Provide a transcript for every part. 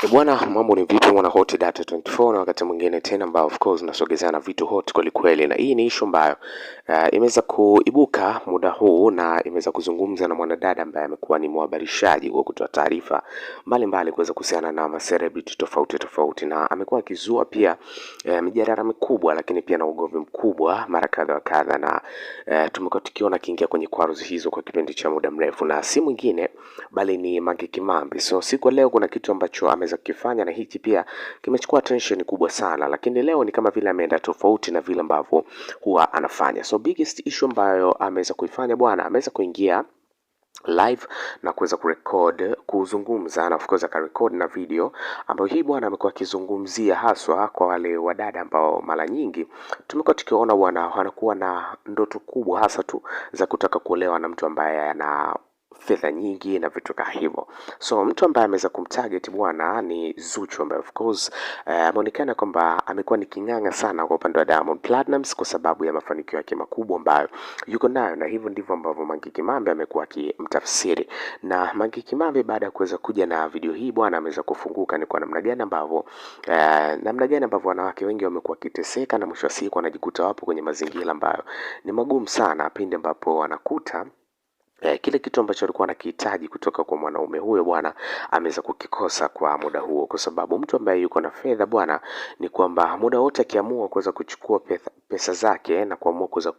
Bwana, mambo ni vipi mwana Hot Data 24, na wakati mwingine tena ambao of course nasogezana vitu hot kweli kweli, na hii ni issue ambayo imeweza kuibuka muda huu na imeweza kuzungumza na mwanadada ambaye amekuwa ni mhabarishaji wa kutoa taarifa mbalimbali kuweza kuhusiana na celebrity tofauti tofauti, na amekuwa akizua pia mijadala mikubwa, lakini pia na ugomvi mkubwa mara kadha wa kadha, na tumekuwa tukiona kiingia kwenye kwaruzi hizo kwa kipindi cha muda mrefu, na si mwingine bali ni Mange Kimambi. So siku leo kuna kitu ambacho ameweza kukifanya, na hiki pia kimechukua attention kubwa sana, lakini leo ni kama vile ameenda tofauti na vile ambavyo huwa anafanya. So biggest issue ambayo ameweza kuifanya bwana, ameweza kuingia live na kuweza kurecord kuzungumza, na of course akarecord na video ambayo hii bwana amekuwa akizungumzia haswa kwa wale wadada ambao mara nyingi tumekuwa tukiona wanakuwa na ndoto kubwa hasa tu za kutaka kuolewa na mtu ambaye ana fedha nyingi na vitu kama hivyo. So mtu ambaye ameweza kumtarget bwana ni Zuchu, ambaye of course ameonekana kwamba amekuwa ni king'ang'a sana kwa upande wa Diamond Platnumz kwa sababu ya mafanikio yake makubwa ambayo yuko nayo, na hivyo ndivyo ambavyo Mange Kimambi amekuwa akimtafsiri. Na Mange Kimambi baada ya kuweza kuja na video hii bwana, ameweza kufunguka ni kwa namna gani ambavyo wanawake wengi wamekuwa kiteseka, na mwisho wa siku wanajikuta wapo kwenye mazingira ambayo ni magumu sana pindi ambapo wanakuta kile kitu ambacho alikuwa anakihitaji kutoka kwa mwanaume huyo bwana ameweza kukikosa kwa muda huo, kwa sababu mtu ambaye yuko na fedha bwana ni kwamba muda wote akiamua kuweza kuchukua pesa zake na kuamua kuweza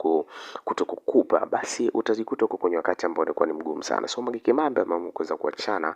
kutokukupa, basi utajikuta uko kwenye wakati ambao ulikuwa ni mgumu sana. So Mange Kimambi ameamua kuweza kuachana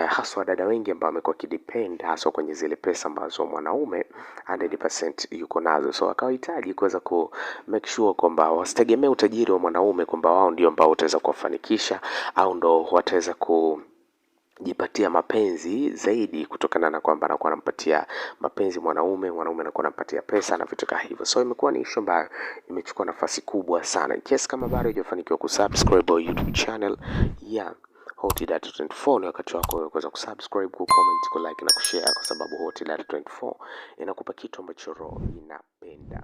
haswa dada wengi ambao wamekuwa kidepend haswa kwenye zile pesa ambazo mwanaume 100% yuko nazo. So akawahitaji kuweza ku make sure kwamba wasitegemee utajiri wa mwanaume kwamba wao ndio ambao utaweza kuwafanikisha au ndo wataweza kujipatia mapenzi zaidi, kutokana na kwamba anakuwa anampatia mapenzi mwanaume anakuwa anampatia pesa na vitu kama hivyo. So imekuwa ni issue ambayo imechukua nafasi kubwa sana. Kiasi kama bado hujafanikiwa kusubscribe au YouTube channel ya Hot Data 24, ni wakati wako kuweza kusubscribe, kucomment, kulike na kushare, kwa sababu Hot Data 24 inakupa kitu ambacho roho inapenda.